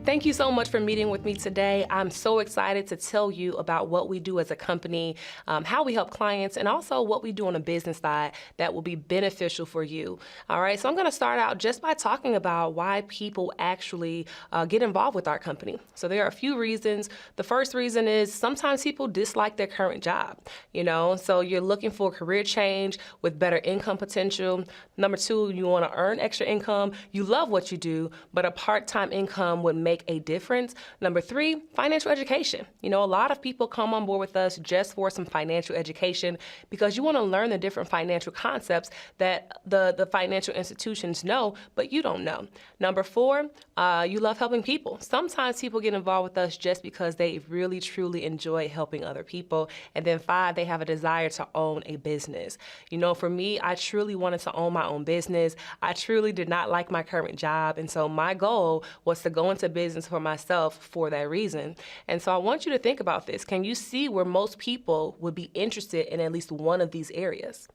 Thank you so much for meeting with me today. I'm so excited to tell you about what we do as a company, how we help clients, and also what we do on the business side that will be beneficial for you. All right, so I'm going to start out just by talking about why people actually get involved with our company. So there are a few reasons. The first reason is sometimes people dislike their current job, so you're looking for a career change with better income potential. Number two, you want to earn extra income. You love what you do, but a part-time income would make a difference. Number three, financial education. A lot of people come on board with us just for some financial education because you want to learn the different financial concepts that the financial institutions know, but you don't know. Number four, you love helping people. Sometimes people get involved with us just because they really, truly enjoy helping other people. And then five, they have a desire to own a business. For me, I truly wanted to own my own business. I truly did not like my current job. And so my goal was to go into business for myself for that reason. And so I want you to think about this. Can you see where most people would be interested in at least one of these areas?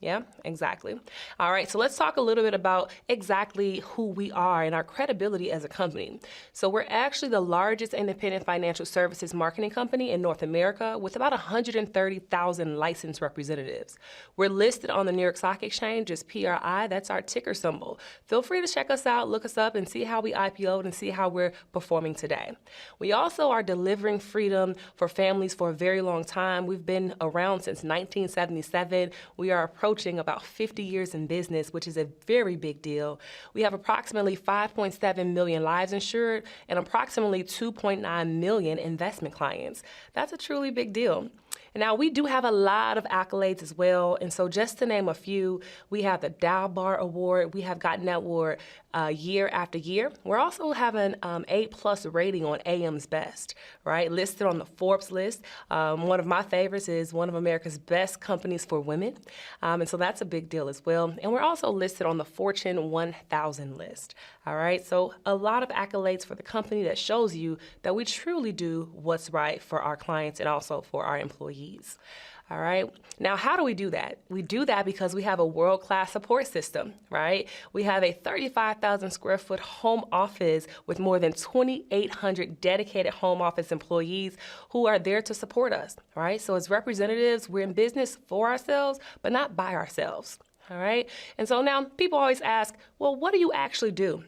Yeah, exactly. All right, so let's talk a little bit about exactly who we are and our credibility as a company. So we're actually the largest independent financial services marketing company in North America with about 130,000 licensed representatives. We're listed on the New York Stock Exchange as PRI. That's our ticker symbol. Feel free to check us out, look us up, and see how we IPO'd and see how we're performing today. We also are delivering freedom for families for a very long time. We've been around since 1977. We are approaching about 50 years in business, which is a very big deal. We have approximately 5.7 million lives insured and approximately 2.9 million investment clients. That's a truly big deal. And now we do have a lot of accolades as well. And so just to name a few, we have the Dalbar Award. We have gotten that award year after year. We're also having A+ rating on AM's Best, right? Listed on the Forbes list. One of my favorites is one of America's best companies for women. And so that's a big deal as well. And we're also listed on the Fortune 1000 list. All right, so a lot of accolades for the company that shows you that we truly do what's right for our clients and also for our employees. All right. Now, how do we do that? We do that because we have a world-class support system, right? We have a 35,000 square foot home office with more than 2,800 dedicated home office employees who are there to support us, right? So as representatives, we're in business for ourselves, but not by ourselves, all right? And so now people always ask, well, what do you actually do?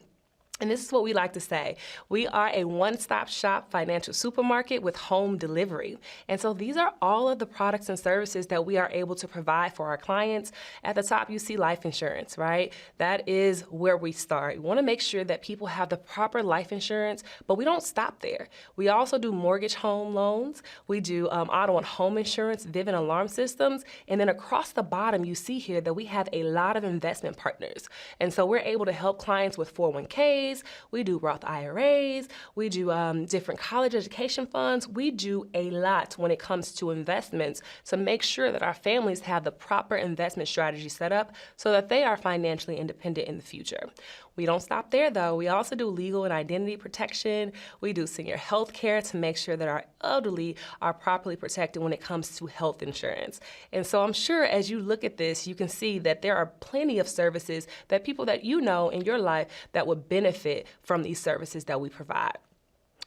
And this is what we like to say. We are a one-stop shop financial supermarket with home delivery. And so these are all of the products and services that we are able to provide for our clients. At the top, you see life insurance, right? That is where we start. We want to make sure that people have the proper life insurance, but we don't stop there. We also do mortgage home loans. We do auto and home insurance, Vivint alarm systems. And then across the bottom, you see here that we have a lot of investment partners. And so we're able to help clients with 401ks. We do Roth IRAs, we do different college education funds. We do a lot when it comes to investments to make sure that our families have the proper investment strategy set up so that they are financially independent in the future. We don't stop there, though. We also do legal and identity protection. We do senior health care to make sure that our elderly are properly protected when it comes to health insurance. And so I'm sure as you look at this, you can see that there are plenty of services that people that you know in your life that would benefit from these services that we provide.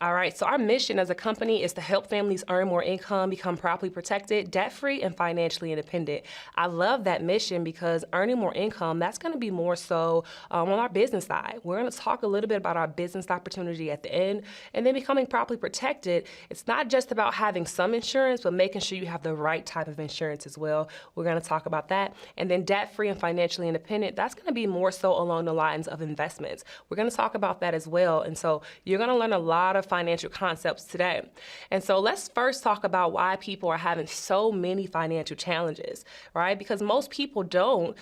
All right, so our mission as a company is to help families earn more income, become properly protected, debt-free, and financially independent. I love that mission because earning more income, that's going to be more so on our business side. We're going to talk a little bit about our business opportunity at the end, and then becoming properly protected. It's not just about having some insurance, but making sure you have the right type of insurance as well. We're going to talk about that. And then debt-free and financially independent, that's going to be more so along the lines of investments. We're going to talk about that as well. And so you're going to learn a lot of financial concepts today. And so let's first talk about why people are having so many financial challenges, right? Because most people don't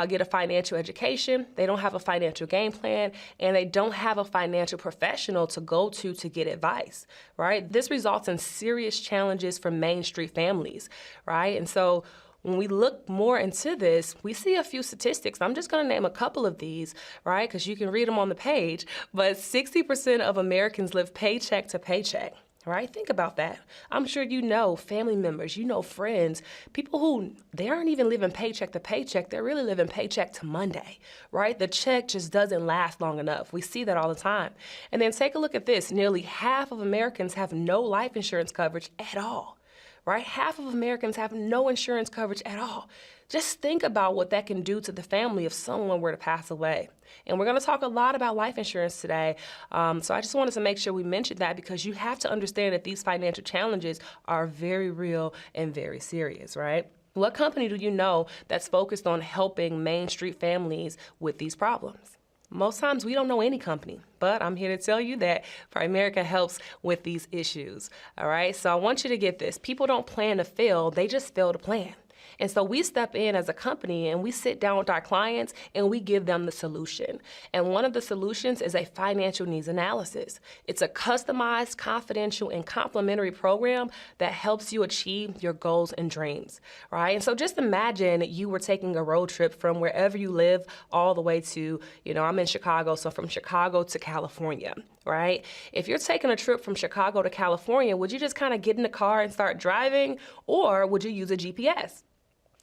get a financial education, they don't have a financial game plan, and they don't have a financial professional to go to get advice, right? This results in serious challenges for Main Street families, right? And so when we look more into this, we see a few statistics. I'm just going to name a couple of these, right, because you can read them on the page. But 60% of Americans live paycheck to paycheck, Right? Think about that. I'm sure you know family members, you know friends, people who they aren't even living paycheck to paycheck. They're really living paycheck to Monday, right? The check just doesn't last long enough. We see that all the time. And then take a look at this. Nearly half of Americans have no life insurance coverage at all, right? Half of Americans have no insurance coverage at all. Just think about what that can do to the family if someone were to pass away. And we're going to talk a lot about life insurance today. So I just wanted to make sure we mentioned that because you have to understand that these financial challenges are very real and very serious, right? What company do you know that's focused on helping Main Street families with these problems? Most times we don't know any company, but I'm here to tell you that Primerica helps with these issues. All right, so I want you to get this. People don't plan to fail, they just fail to plan. And so we step in as a company and we sit down with our clients and we give them the solution. And one of the solutions is a financial needs analysis. It's a customized, confidential, and complimentary program that helps you achieve your goals and dreams, right? And so just imagine you were taking a road trip from wherever you live all the way to, I'm in Chicago, so from Chicago to California, right? If you're taking a trip from Chicago to California, would you just kind of get in the car and start driving, or would you use a GPS?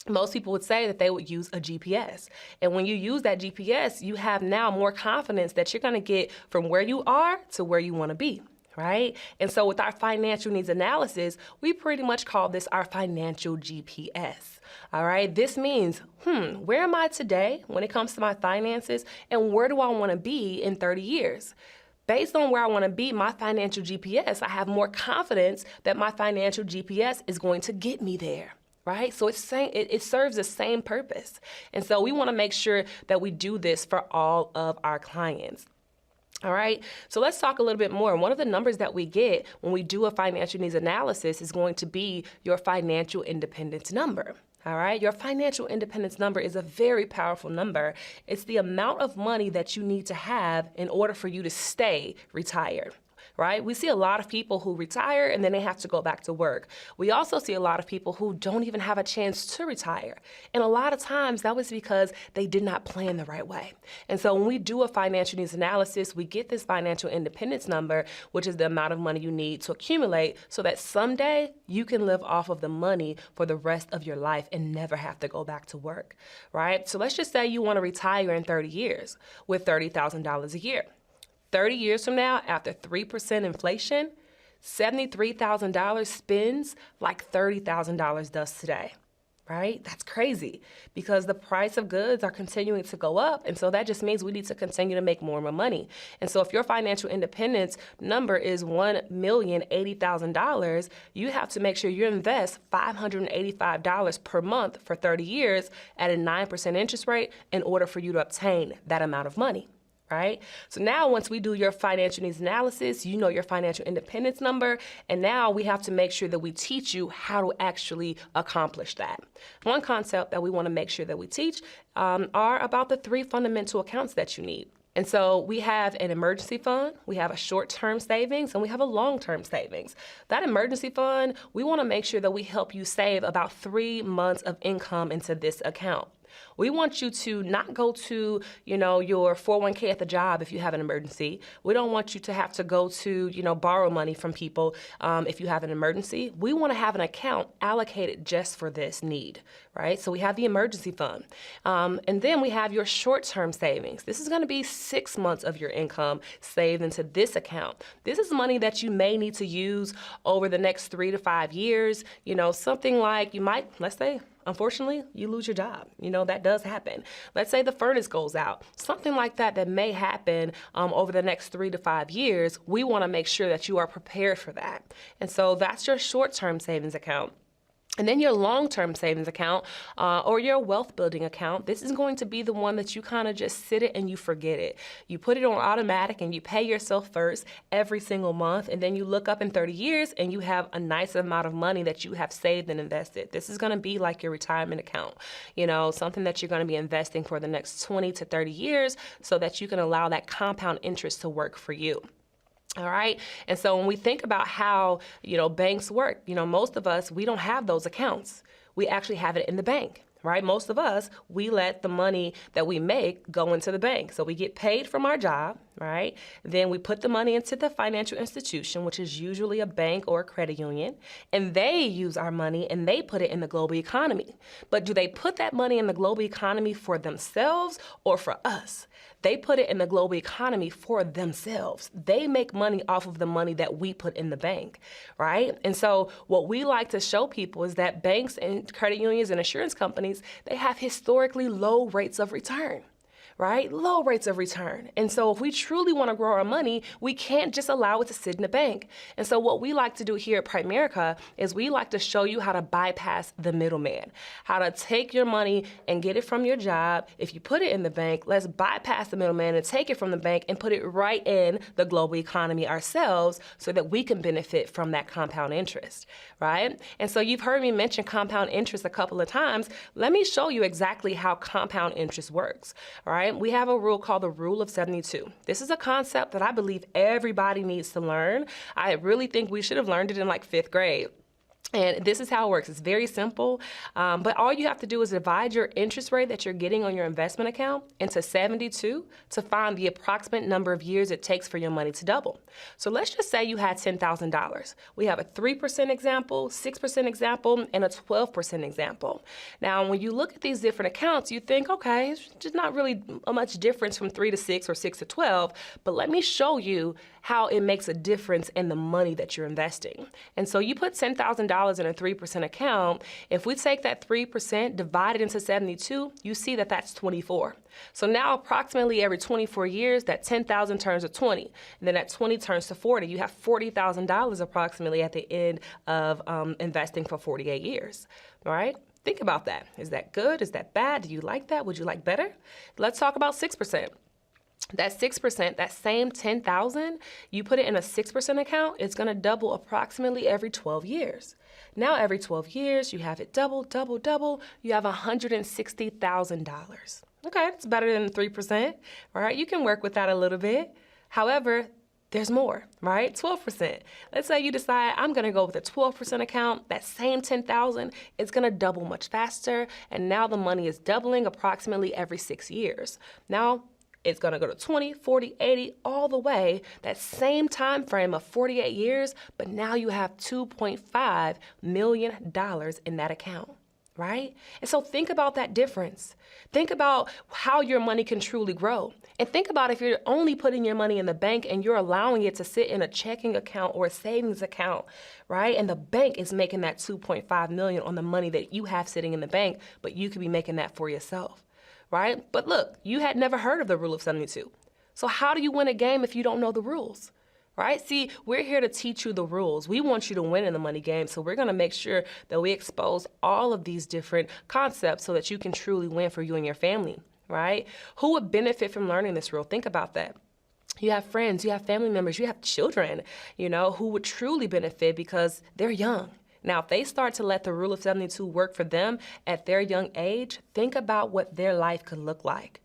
Most people would say that they would use a GPS. And when you use that GPS, you have now more confidence that you're going to get from where you are to where you want to be, right? And so with our financial needs analysis, we pretty much call this our financial GPS. All right, this means, where am I today when it comes to my finances, and where do I want to be in 30 years? Based on where I want to be, my financial GPS, I have more confidence that my financial GPS is going to get me there. Right? So it serves the same purpose. And so we want to make sure that we do this for all of our clients. All right, so let's talk a little bit more. One of the numbers that we get when we do a financial needs analysis is going to be your financial independence number. All right, your financial independence number is a very powerful number. It's the amount of money that you need to have in order for you to stay retired. Right? We see a lot of people who retire and then they have to go back to work. We also see a lot of people who don't even have a chance to retire. And a lot of times that was because they did not plan the right way. And so when we do a financial needs analysis, we get this financial independence number, which is the amount of money you need to accumulate so that someday you can live off of the money for the rest of your life and never have to go back to work, right? So let's just say you want to retire in 30 years with $30,000 a year. 30 years from now, after 3% inflation, $73,000 spends like $30,000 does today, right? That's crazy because the price of goods are continuing to go up. And so that just means we need to continue to make more and more money. And so if your financial independence number is $1,080,000, you have to make sure you invest $585 per month for 30 years at a 9% interest rate in order for you to obtain that amount of money. Right? So now once we do your financial needs analysis, you know your financial independence number, and now we have to make sure that we teach you how to actually accomplish that. One concept that we want to make sure that we teach are about the 3 fundamental accounts that you need. And so we have an emergency fund, we have a short-term savings, and we have a long-term savings. That emergency fund, we want to make sure that we help you save about 3 months of income into this account. We want you to not go to, your 401k at the job if you have an emergency. We don't want you to have to go to, borrow money from people if you have an emergency. We want to have an account allocated just for this need, right? So we have the emergency fund. And then we have your short-term savings. This is going to be 6 months of your income saved into this account. This is money that you may need to use over the next 3 to 5 years. Something like let's say, unfortunately, you lose your job. That does happen. Let's say the furnace goes out. Something like that may happen over the next 3 to 5 years. We want to make sure that you are prepared for that. And so that's your short-term savings account. And then your long-term savings account or your wealth building account, this is going to be the one that you kind of just sit it and you forget it. You put it on automatic and you pay yourself first every single month. And then you look up in 30 years and you have a nice amount of money that you have saved and invested. This is going to be like your retirement account, something that you're going to be investing for the next 20 to 30 years so that you can allow that compound interest to work for you. All right. And so when we think about how, banks work, most of us, we don't have those accounts. We actually have it in the bank. Right? Most of us, we let the money that we make go into the bank. So we get paid from our job, right? Then we put the money into the financial institution, which is usually a bank or a credit union, and they use our money and they put it in the global economy. But do they put that money in the global economy for themselves or for us? They put it in the global economy for themselves. They make money off of the money that we put in the bank, right? And so what we like to show people is that banks and credit unions and insurance companies, they have historically low rates of return. Right? Low rates of return. And so if we truly want to grow our money, we can't just allow it to sit in the bank. And so what we like to do here at Primerica is we like to show you how to bypass the middleman, how to take your money and get it from your job. If you put it in the bank, let's bypass the middleman and take it from the bank and put it right in the global economy ourselves so that we can benefit from that compound interest, right? And so you've heard me mention compound interest a couple of times. Let me show you exactly how compound interest works, all right? We have a rule called the Rule of 72. This is a concept that I believe everybody needs to learn. I really think we should have learned it in like 5th grade. And this is how it works. It's very simple, but all you have to do is divide your interest rate that you're getting on your investment account into 72 to find the approximate number of years it takes for your money to double. So let's just say you had $10,000. We have a 3% example, 6% example, and a 12% example. Now, when you look at these different accounts, you think, okay, it's just not really much difference from 3 to 6 or 6 to 12, but let me show you how it makes a difference in the money that you're investing. And so you put $10,000 in a 3% account. If we take that 3%, divide it into 72, you see that that's 24. So now approximately every 24 years, that 10,000 turns to 20, and then that 20 turns to 40. You have $40,000 approximately at the end of investing for 48 years, all right? Think about that. Is that good? Is that bad? Do you like that? Would you like better? Let's talk about 6%. That 6%, that same 10,000, you put it in a 6% account, it's going to double approximately every 12 years. Now, every 12 years, you have it double, double, double. You have $160,000. Okay, it's better than 3%, right? You can work with that a little bit. However, there's more, right? 12%. Let's say you decide I'm going to go with a 12% account. That same 10,000, it's going to double much faster. And now the money is doubling approximately every 6 years. Now, it's going to go to 20, 40, 80, all the way, that same time frame of 48 years, but now you have $2.5 million in that account, right? And so think about that difference. Think about how your money can truly grow. And think about if you're only putting your money in the bank and you're allowing it to sit in a checking account or a savings account, right? And the bank is making that $2.5 million on the money that you have sitting in the bank, but you could be making that for yourself. Right? But look, you had never heard of the Rule of 72. So how do you win a game if you don't know the rules? Right? See, we're here to teach you the rules. We want you to win in the money game. So we're going to make sure that we expose all of these different concepts so that you can truly win for you and your family. Right? Who would benefit from learning this rule? Think about that. You have friends, you have family members, you have children, who would truly benefit because they're young. Now, if they start to let the Rule of 72 work for them at their young age, think about what their life could look like,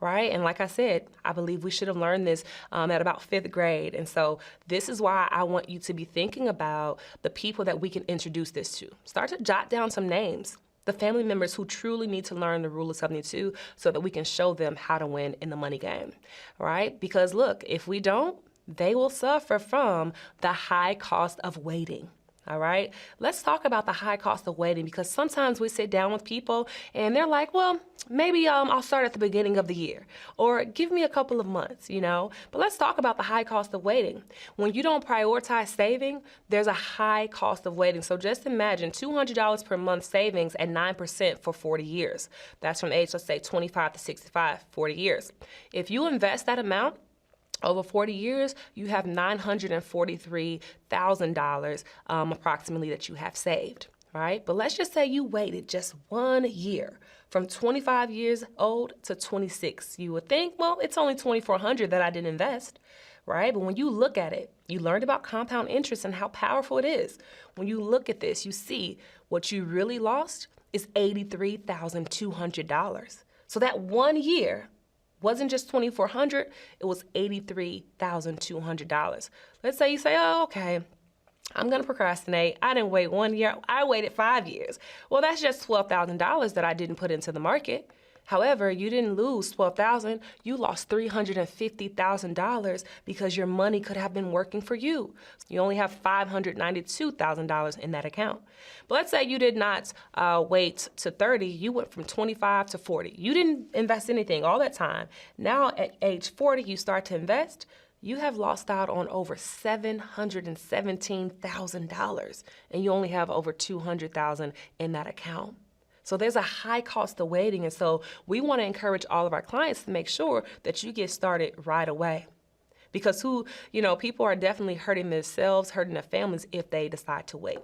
right? And like I said, I believe we should have learned this at about 5th grade. And so this is why I want you to be thinking about the people that we can introduce this to. Start to jot down some names, the family members who truly need to learn the Rule of 72 so that we can show them how to win in the money game, right? Because look, if we don't, they will suffer from the high cost of waiting. All right, let's talk about the high cost of waiting, because sometimes we sit down with people and they're like, well, maybe I'll start at the beginning of the year, or give me a couple of months, But let's talk about the high cost of waiting. When you don't prioritize saving, there's a high cost of waiting. So just imagine $200 per month savings at 9% for 40 years. That's from age, let's say 25 to 65, 40 years. If you invest that amount, over 40 years, you have $943,000 approximately that you have saved, right? But let's just say you waited just 1 year from 25 years old to 26. You would think, well, it's only $2,400 that I didn't invest, right? But when you look at it, you learned about compound interest and how powerful it is. When you look at this, you see what you really lost is $83,200. So that 1 year wasn't just $2,400, it was $83,200. Let's say you say, oh, okay, I'm gonna procrastinate. I didn't wait 1 year, I waited 5 years. Well, that's just $12,000 that I didn't put into the market. However, you didn't lose $12,000, you lost $350,000 because your money could have been working for you. You only have $592,000 in that account. But let's say you did not wait to 30, you went from 25 to 40. You didn't invest anything all that time. Now at age 40, you start to invest. You have lost out on over $717,000, and you only have over $200,000 in that account. So there's a high cost of waiting, and so we want to encourage all of our clients to make sure that you get started right away. Because people are definitely hurting themselves, hurting their families if they decide to wait.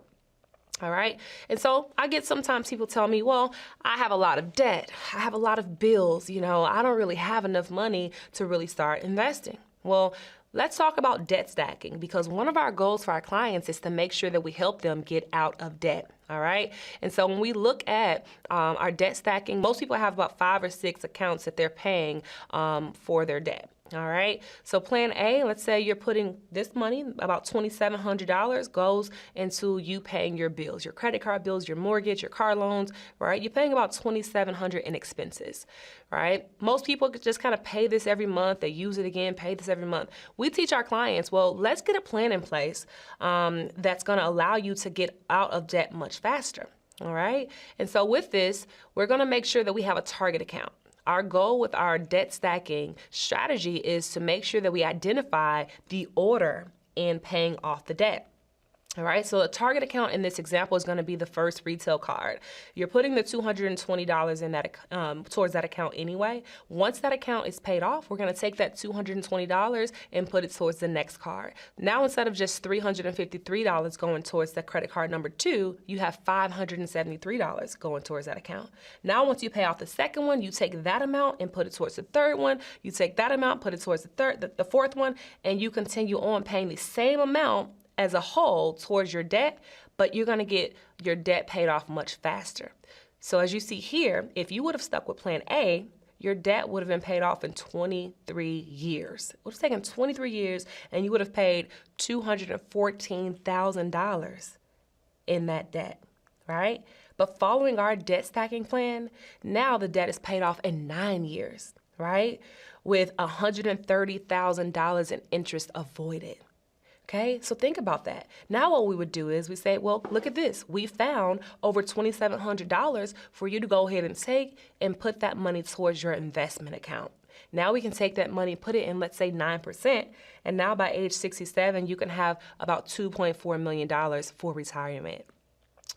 All right. And so I get sometimes people tell me, well, I have a lot of debt. I have a lot of bills. I don't really have enough money to really start investing. Well, let's talk about debt stacking, because one of our goals for our clients is to make sure that we help them get out of debt. All right. And so when we look at our debt stacking, most people have about 5 or 6 accounts that they're paying for their debt. All right. So plan A, let's say you're putting this money, about $2,700 goes into you paying your bills, your credit card bills, your mortgage, your car loans, right? You're paying about $2,700 in expenses, right? Most people just kind of pay this every month. They use it again, pay this every month. We teach our clients, well, let's get a plan in place that's going to allow you to get out of debt much faster. All right. And so with this, we're going to make sure that we have a target account. Our goal with our debt stacking strategy is to make sure that we identify the order in paying off the debt. All right, so a target account in this example is going to be the first retail card. You're putting the $220 in that towards that account anyway. Once that account is paid off, we're going to take that $220 and put it towards the next card. Now, instead of just $353 going towards the credit card number 2, you have $573 going towards that account. Now, once you pay off the second one, you take that amount and put it towards the third one. You take that amount, put it towards the fourth one, and you continue on paying the same amount as a whole towards your debt, but you're going to get your debt paid off much faster. So as you see here, if you would have stuck with plan A, your debt would have been paid off in 23 years. It would have taken 23 years, and you would have paid $214,000 in that debt, right? But following our debt stacking plan, now the debt is paid off in 9 years, right? With $130,000 in interest avoided. Okay, so think about that. Now what we would do is we say, well, look at this. We found over $2,700 for you to go ahead and take and put that money towards your investment account. Now we can take that money, put it in, let's say 9%, and now by age 67, you can have about $2.4 million for retirement.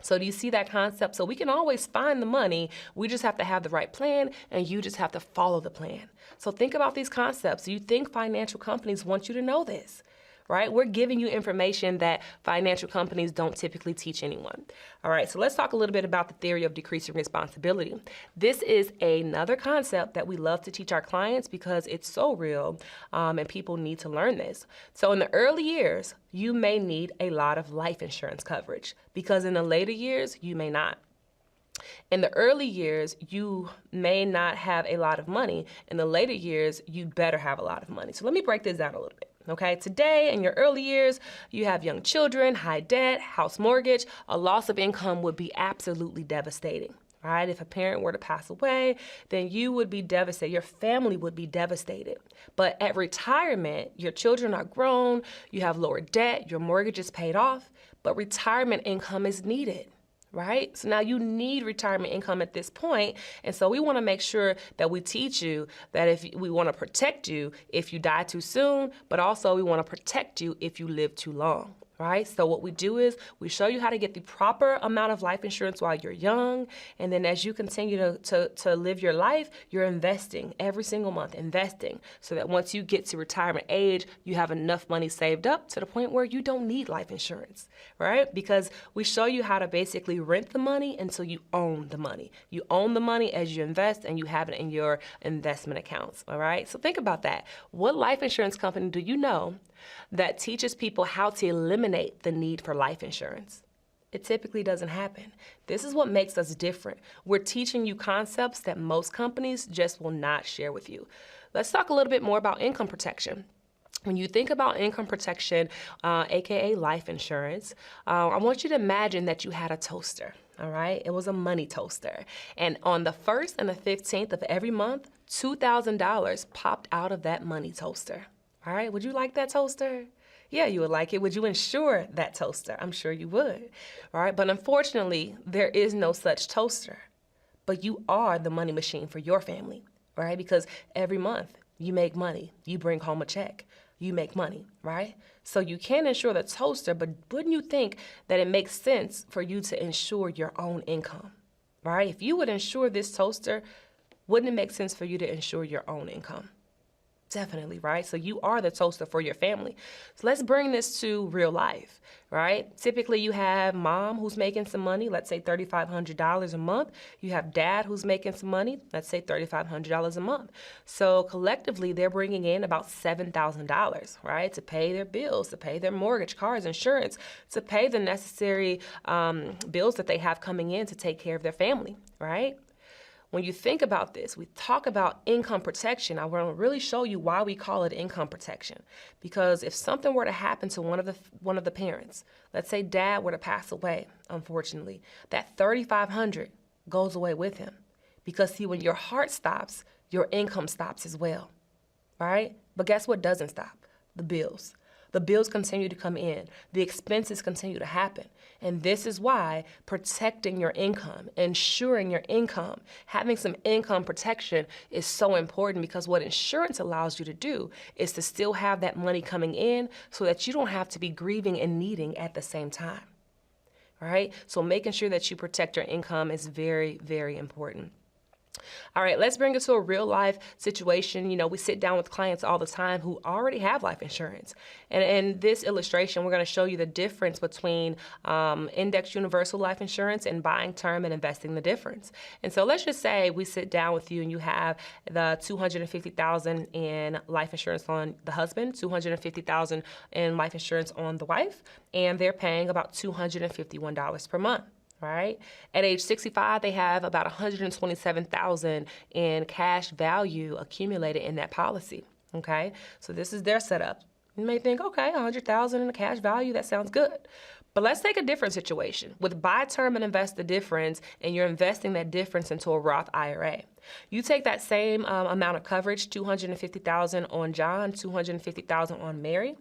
So do you see that concept? So we can always find the money. We just have to have the right plan, and you just have to follow the plan. So think about these concepts. You think financial companies want you to know this, right? We're giving you information that financial companies don't typically teach anyone. All right, so let's talk a little bit about the theory of decreasing responsibility. This is another concept that we love to teach our clients because it's so real, and people need to learn this. So in the early years, you may need a lot of life insurance coverage because in the later years, you may not. In the early years, you may not have a lot of money. In the later years, you better have a lot of money. So let me break this down a little bit. Okay, today in your early years, you have young children, high debt, house mortgage. A loss of income would be absolutely devastating, right? If a parent were to pass away, then you would be devastated. Your family would be devastated. But at retirement, your children are grown, you have lower debt, your mortgage is paid off, but retirement income is needed. Right? So now you need retirement income at this point. And so we want to make sure that we teach you that if we want to protect you if you die too soon, but also we want to protect you if you live too long. Right? So what we do is we show you how to get the proper amount of life insurance while you're young. And then as you continue to live your life, you're investing every single month, investing so that once you get to retirement age, you have enough money saved up to the point where you don't need life insurance, right? Because we show you how to basically rent the money until you own the money. You own the money as you invest and you have it in your investment accounts, all right? So think about that. What life insurance company do you know that teaches people how to eliminate the need for life insurance? It typically doesn't happen. This is what makes us different. We're teaching you concepts that most companies just will not share with you. Let's talk a little bit more about income protection. When you think about income protection, aka life insurance, I want you to imagine that you had a toaster. All right, it was a money toaster. And on the 1st and the 15th of every month, $2,000 popped out of that money toaster. All right, would you like that toaster? Yeah, you would like it. Would you insure that toaster? I'm sure you would. All right, but unfortunately, there is no such toaster. But you are the money machine for your family, right? Because every month you make money, you bring home a check, you make money, right? So you can insure the toaster, but wouldn't you think that it makes sense for you to insure your own income, right? If you would insure this toaster, wouldn't it make sense for you to insure your own income? Definitely, right? So you are the toaster for your family. So let's bring this to real life, right? Typically you have mom who's making some money, let's say $3,500 a month. You have dad who's making some money, let's say $3,500 a month. So collectively they're bringing in about $7,000, right? To pay their bills, to pay their mortgage, cars, insurance, to pay the necessary bills that they have coming in to take care of their family, right? When you think about this, we talk about income protection. I want to really show you why we call it income protection. Because if something were to happen to one of the parents, let's say dad were to pass away, unfortunately, that $3,500 goes away with him. Because see, when your heart stops, your income stops as well, right? But guess what doesn't stop? The bills. The bills continue to come in. The expenses continue to happen. And this is why protecting your income, ensuring your income, having some income protection is so important, because what insurance allows you to do is to still have that money coming in so that you don't have to be grieving and needing at the same time, right? So making sure that you protect your income is very, very important. All right, let's bring it to a real life situation. You know, we sit down with clients all the time who already have life insurance. And in this illustration, we're going to show you the difference between index universal life insurance and buying term and investing the difference. And so let's just say we sit down with you and you have the $250,000 in life insurance on the husband, $250,000 in life insurance on the wife, and they're paying about $251 per month. Right? At age 65, they have about $127,000 in cash value accumulated in that policy. Okay, so this is their setup. You may think, okay, $100,000 in a cash value, that sounds good. But let's take a different situation. With buy term and invest the difference, and you're investing that difference into a Roth IRA. You take that same amount of coverage, $250,000 on John, $250,000 on Mary,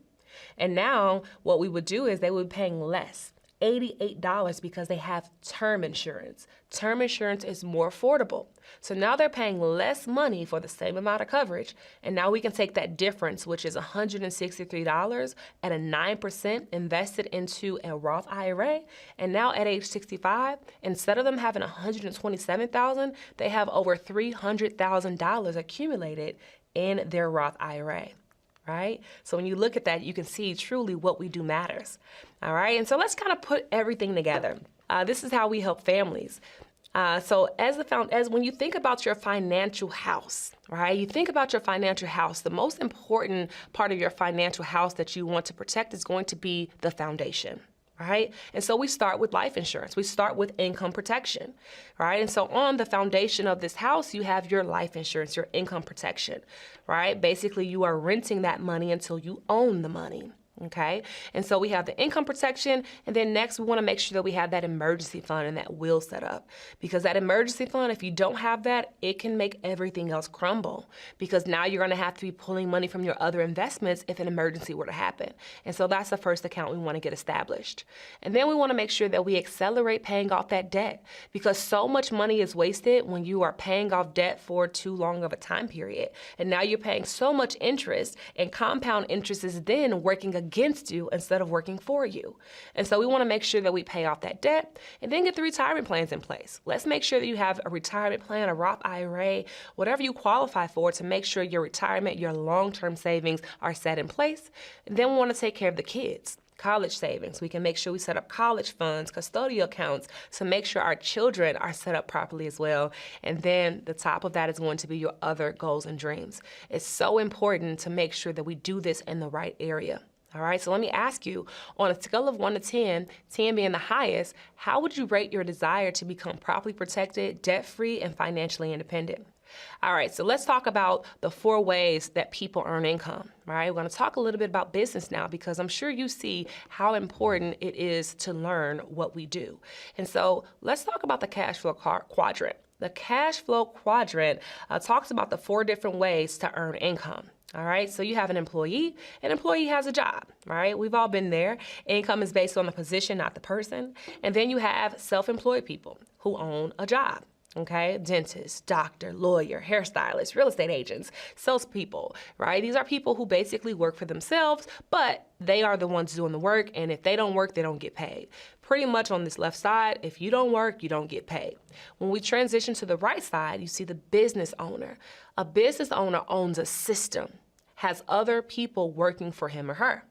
and now what we would do is they would be paying less. $88 because they have term insurance. Term insurance is more affordable. So now they're paying less money for the same amount of coverage, and now we can take that difference, which is $163 at a 9% invested into a Roth IRA, and now at age 65, instead of them having $127,000, they have over $300,000 accumulated in their Roth IRA. Right? So when you look at that, you can see truly what we do matters. All right. And so let's kind of put everything together. This is how we help families. So as when you think about your financial house, right? You think about your financial house, the most important part of your financial house that you want to protect is going to be the foundation. Right? And so we start with life insurance. We start with income protection, right? And so on the foundation of this house, you have your life insurance, your income protection, right? Basically, you are renting that money until you own the money. Okay, and so we have the income protection, and then next we want to make sure that we have that emergency fund and that will set up, because that emergency fund, if you don't have that, it can make everything else crumble, because now you're going to have to be pulling money from your other investments if an emergency were to happen. And so that's the first account we want to get established. And then we want to make sure that we accelerate paying off that debt, because so much money is wasted when you are paying off debt for too long of a time period. And now you're paying so much interest, and compound interest is then working against you instead of working for you. And so we want to make sure that we pay off that debt and then get the retirement plans in place. Let's make sure that you have a retirement plan, a Roth IRA, whatever you qualify for, to make sure your retirement, your long-term savings are set in place. And then we want to take care of the kids. College savings. We can make sure we set up college funds, custodial accounts, to make sure our children are set up properly as well. And then the top of that is going to be your other goals and dreams. It's so important to make sure that we do this in the right area. All right, so let me ask you, on a scale of 1 to 10, 10 being the highest, how would you rate your desire to become properly protected, debt-free, and financially independent? All right, so let's talk about the 4 ways that people earn income, all right? We're going to talk a little bit about business now because I'm sure you see how important it is to learn what we do. And so let's talk about the cash flow quadrant. The cash flow quadrant talks about the 4 different ways to earn income. All right, so you have an employee has a job, all right? We've all been there. Income is based on the position, not the person. And then you have self-employed people who own a job. Okay, dentist, doctor, lawyer, hairstylist, real estate agents, salespeople, right? These are people who basically work for themselves, but they are the ones doing the work, and if they don't work, they don't get paid. Pretty much on this left side, if you don't work, you don't get paid. When we transition to the right side, you see the business owner. A business owner owns a system, has other people working for him or her.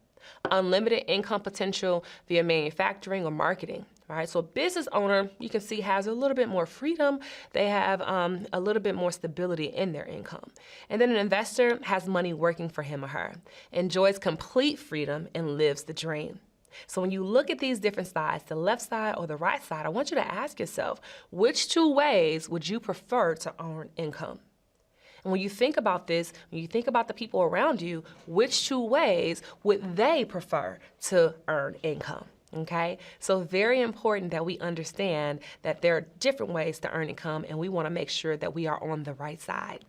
Unlimited income potential via manufacturing or marketing. All right, so a business owner, you can see, has a little bit more freedom. They have a little bit more stability in their income. And then an investor has money working for him or her, enjoys complete freedom, and lives the dream. So when you look at these different sides, the left side or the right side, I want you to ask yourself, which 2 ways would you prefer to earn income? And when you think about this, when you think about the people around you, which 2 ways would they prefer to earn income? Okay, so very important that we understand that there are different ways to earn income, and we want to make sure that we are on the right side.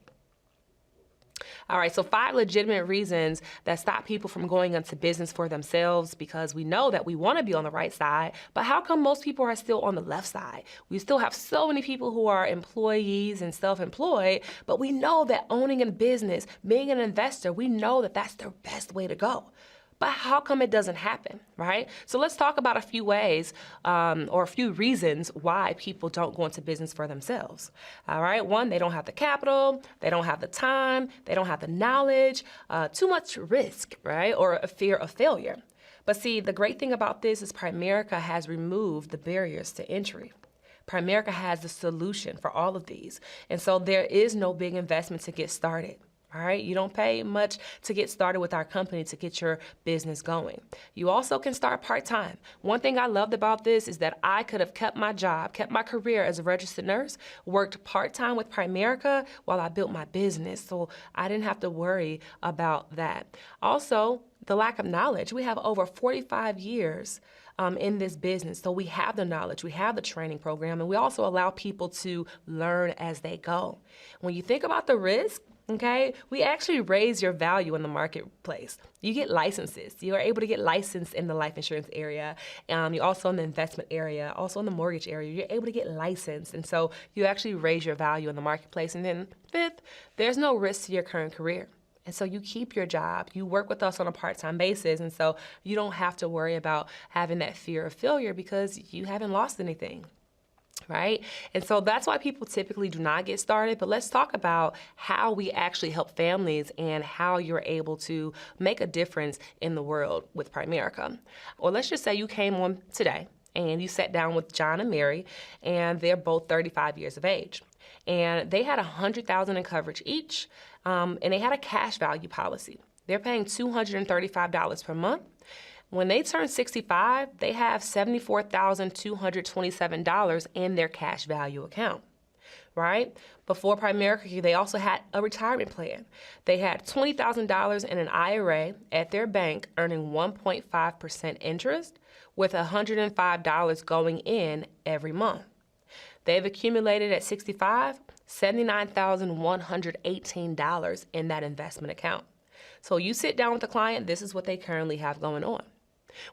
All right, so 5 legitimate reasons that stop people from going into business for themselves, because we know that we want to be on the right side, but how come most people are still on the left side? We still have so many people who are employees and self-employed, but we know that owning a business, being an investor, we know that that's the best way to go. But how come it doesn't happen, right? So let's talk about a few ways or a few reasons why people don't go into business for themselves. All right, 1, they don't have the capital, they don't have the time, they don't have the knowledge, too much risk, right? Or a fear of failure. But see, the great thing about this is Primerica has removed the barriers to entry. Primerica has the solution for all of these. And so there is no big investment to get started. All right, you don't pay much to get started with our company to get your business going. You also can start part-time. One thing I loved about this is that I could have kept my job, kept my career as a registered nurse, worked part-time with Primerica while I built my business. So I didn't have to worry about that. Also, the lack of knowledge. We have over 45 years in this business. So we have the knowledge, we have the training program, and we also allow people to learn as they go. When you think about the risk, okay, we actually raise your value in the marketplace. You get licenses. You are able to get licensed in the life insurance area. You're also in the investment area, also in the mortgage area. You're able to get licensed. And so you actually raise your value in the marketplace. And then 5th, there's no risk to your current career. And so you keep your job. You work with us on a part-time basis. And so you don't have to worry about having that fear of failure because you haven't lost anything. Right? And so that's why people typically do not get started. But let's talk about how we actually help families and how you're able to make a difference in the world with Primerica. Or let's just say you came on today and you sat down with John and Mary, and they're both 35 years of age. And they had $100,000 in coverage each, and they had a cash value policy. They're paying $235 per month. When they turn 65, they have $74,227 in their cash value account, right? Before Primerica, they also had a retirement plan. They had $20,000 in an IRA at their bank earning 1.5% interest with $105 going in every month. They've accumulated at 65, $79,118 in that investment account. So you sit down with a client, this is what they currently have going on.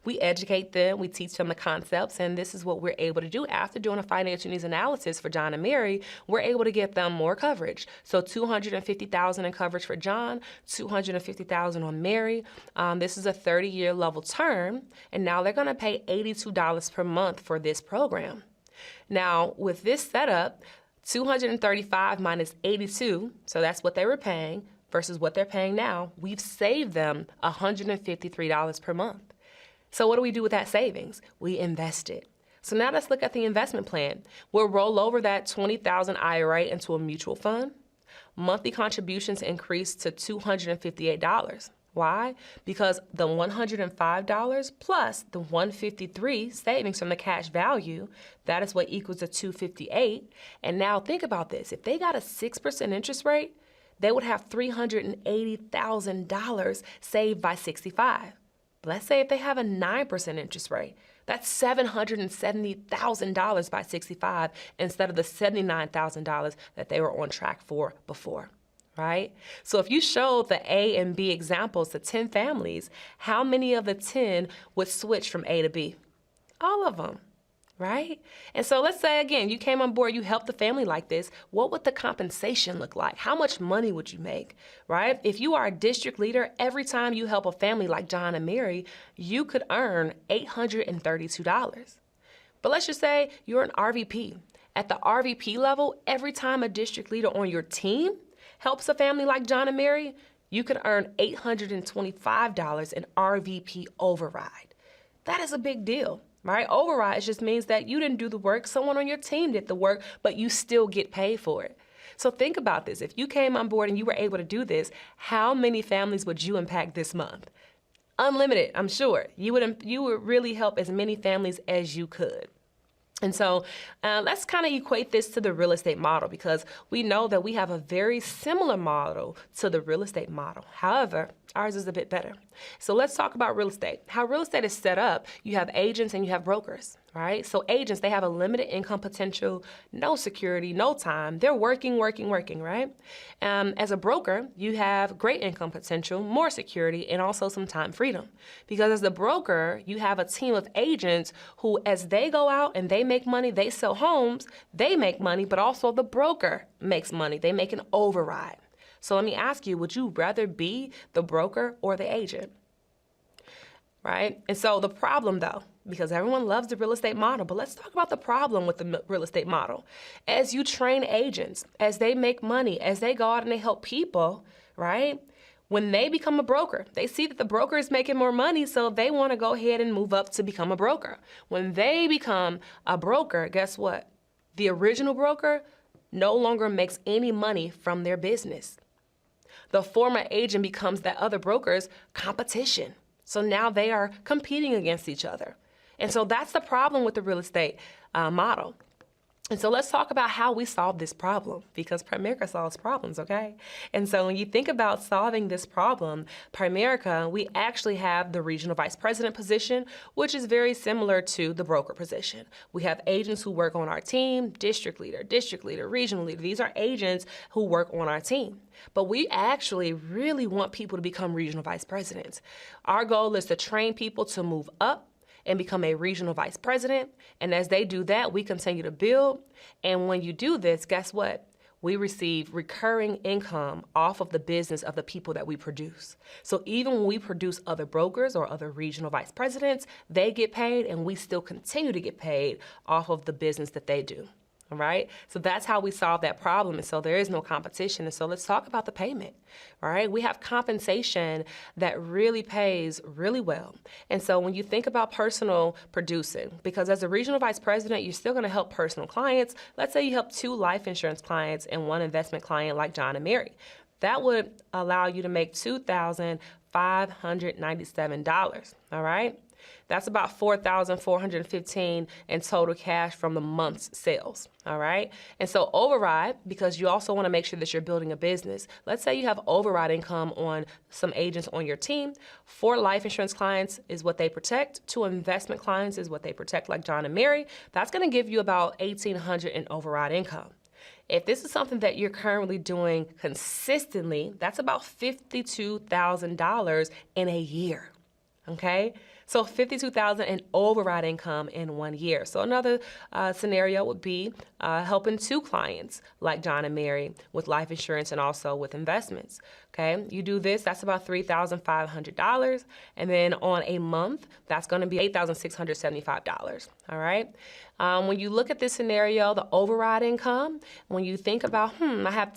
We educate them, we teach them the concepts, and this is what we're able to do. After doing a financial needs analysis for John and Mary, we're able to get them more coverage. So $250,000 in coverage for John, $250,000 on Mary. This is a 30-year level term, and now they're going to pay $82 per month for this program. Now, with this setup, 235 minus 82, so that's what they were paying versus what they're paying now, we've saved them $153 per month. So what do we do with that savings? We invest it. So now let's look at the investment plan. We'll roll over that $20,000 IRA into a mutual fund. Monthly contributions increase to $258. Why? Because the $105 plus the $153 savings from the cash value, that is what equals the $258. And now think about this. If they got a 6% interest rate, they would have $380,000 saved by 65. But let's say if they have a 9% interest rate, that's $770,000 by 65 instead of the $79,000 that they were on track for before. Right? So if you showed the A and B examples to 10 families, how many of the 10 would switch from A to B? All of them, right? And so let's say, again, you came on board, you helped a family like this. What would the compensation look like? How much money would you make, right? If you are a district leader, every time you help a family like John and Mary, you could earn $832. But let's just say you're an RVP. At the RVP level, every time a district leader on your team helps a family like John and Mary, you can earn $825 in RVP override. That is a big deal, right? Override just means that you didn't do the work, someone on your team did the work, but you still get paid for it. So think about this. If you came on board and you were able to do this, how many families would you impact this month? Unlimited, I'm sure. You would really help as many families as you could. And so let's kind of equate this to the real estate model, because we know that we have a very similar model to the real estate model. However, ours is a bit better. So let's talk about real estate. How real estate is set up, you have agents and you have brokers, right? So agents, they have a limited income potential, no security, no time. They're working, right? As a broker, you have great income potential, more security, and also some time freedom. Because as a broker, you have a team of agents who, as they go out and they make money, they sell homes, they make money, but also the broker makes money. They make an override. So let me ask you, would you rather be the broker or the agent? Right? And so the problem, though, because everyone loves the real estate model, but let's talk about the problem with the real estate model. As you train agents, as they make money, as they go out and they help people, right? When they become a broker, they see that the broker is making more money, so they want to go ahead and move up to become a broker. When they become a broker, guess what? The original broker no longer makes any money from their business. The former agent becomes that other broker's competition. So now they are competing against each other. And so that's the problem with the real estate model. And so let's talk about how we solve this problem, because Primerica solves problems, okay? And so when you think about solving this problem, Primerica, we actually have the regional vice president position, which is very similar to the broker position. We have agents who work on our team, district leader, regional leader. These are agents who work on our team. But we actually really want people to become regional vice presidents. Our goal is to train people to move up and become a regional vice president. And as they do that, we continue to build. And when you do this, guess what? We receive recurring income off of the business of the people that we produce. So even when we produce other brokers or other regional vice presidents, they get paid, and we still continue to get paid off of the business that they do. All right. So that's how we solve that problem. And so there is no competition. And so let's talk about the payment. All right. We have compensation that really pays really well. And so when you think about personal producing, because as a regional vice president, you're still going to help personal clients. Let's say you help 2 life insurance clients and 1 investment client like John and Mary. That would allow you to make $2,597. All right. That's about $4,415 in total cash from the month's sales, all right? And so override, because you also want to make sure that you're building a business. Let's say you have override income on some agents on your team. 4 life insurance clients is what they protect. 2 investment clients is what they protect, like John and Mary. That's going to give you about $1,800 in override income. If this is something that you're currently doing consistently, that's about $52,000 in a year, okay? So $52,000 in override income in 1 year. So another scenario would be helping 2 clients like John and Mary with life insurance and also with investments. Okay, you do this, that's about $3,500. And then on a month, that's going to be $8,675. All right. When you look at this scenario, the override income, when you think about, I have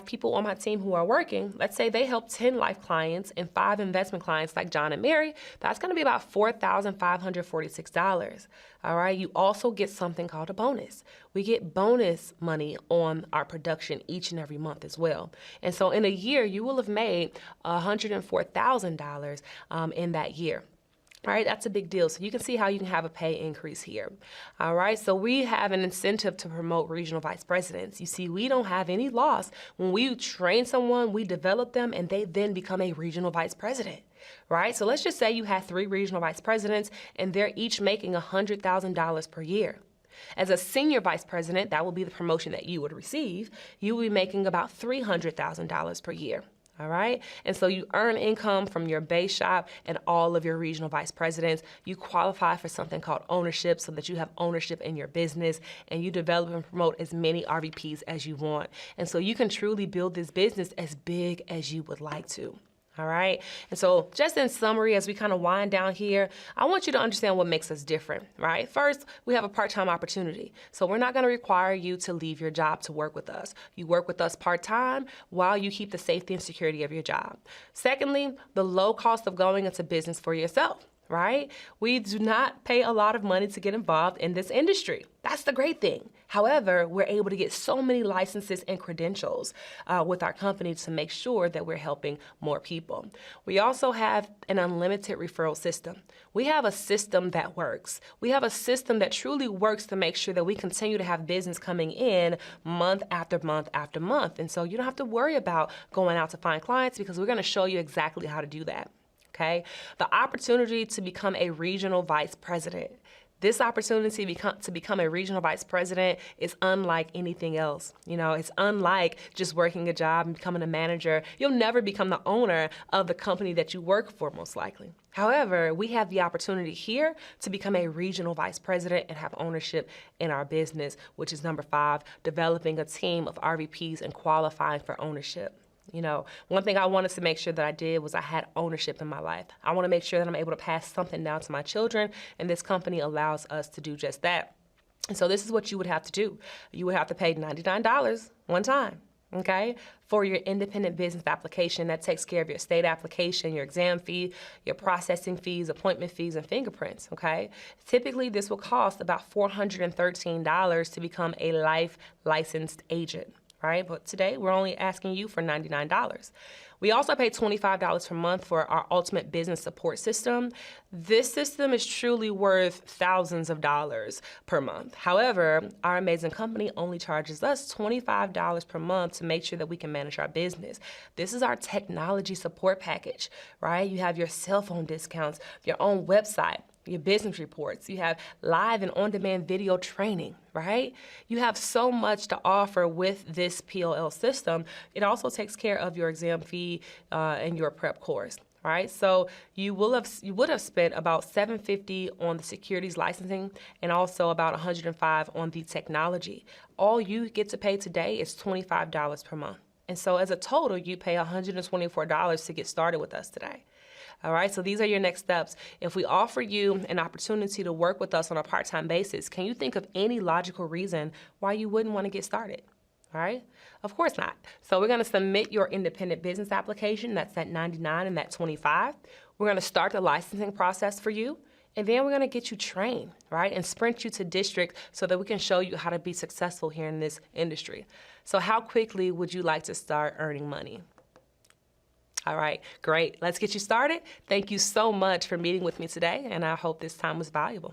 people on my team who are working, let's say they help 10 life clients and 5 investment clients like John and Mary, that's going to be about $4,546. All right. You also get something called a bonus. We get bonus money on our production each and every month as well. And so in a year, you will have made $104,000 in that year. All right, that's a big deal. So you can see how you can have a pay increase here. All right, so we have an incentive to promote regional vice presidents. You see, we don't have any loss. When we train someone, we develop them, and they then become a regional vice president. Right, so let's just say you had 3 regional vice presidents, and they're each making $100,000 per year. As a senior vice president, that will be the promotion that you would receive. You will be making about $300,000 per year. All right. And so you earn income from your base shop and all of your regional vice presidents. You qualify for something called ownership so that you have ownership in your business, and you develop and promote as many RVPs as you want. And so you can truly build this business as big as you would like to. All right. And so just in summary, as we kind of wind down here, I want you to understand what makes us different, right? First, we have a part-time opportunity. So we're not going to require you to leave your job to work with us. You work with us part-time while you keep the safety and security of your job. Secondly, the low cost of going into business for yourself. Right? We do not pay a lot of money to get involved in this industry. That's the great thing. However, we're able to get so many licenses and credentials with our company to make sure that we're helping more people. We also have an unlimited referral system. We have a system that works. We have a system that truly works to make sure that we continue to have business coming in month after month after month. And so you don't have to worry about going out to find clients, because we're going to show you exactly how to do that. Okay, the opportunity to become a regional vice president. This opportunity to become a regional vice president is unlike anything else. You know, it's unlike just working a job and becoming a manager. You'll never become the owner of the company that you work for, most likely. However, we have the opportunity here to become a regional vice president and have ownership in our business, which is number 5, developing a team of RVPs and qualifying for ownership. You know, one thing I wanted to make sure that I did was I had ownership in my life. I want to make sure that I'm able to pass something down to my children, and this company allows us to do just that. And so this is what you would have to do. You would have to pay $99 one time, okay, for your independent business application. That takes care of your state application, your exam fee, your processing fees, appointment fees, and fingerprints, okay? Typically, this will cost about $413 to become a life licensed agent. Right? But today we're only asking you for $99. We also pay $25 per month for our ultimate business support system. This system is truly worth thousands of dollars per month. However, our amazing company only charges us $25 per month to make sure that we can manage our business. This is our technology support package, right? You have your cell phone discounts, your own website, your business reports, you have live and on-demand video training, right? You have so much to offer with this PLL system. It also takes care of your exam fee and your prep course, right? So you would have spent about $750 on the securities licensing and also about $105 on the technology. All you get to pay today is $25 per month. And so as a total, you pay $124 to get started with us today. All right, so these are your next steps. If we offer you an opportunity to work with us on a part-time basis, can you think of any logical reason why you wouldn't want to get started? All right, of course not. So we're going to submit your independent business application. That's that $99 and that $25. We're going to start the licensing process for you. And then we're going to get you trained, right, and sprint you to district so that we can show you how to be successful here in this industry. So how quickly would you like to start earning money? All right, great. Let's get you started. Thank you so much for meeting with me today, and I hope this time was valuable.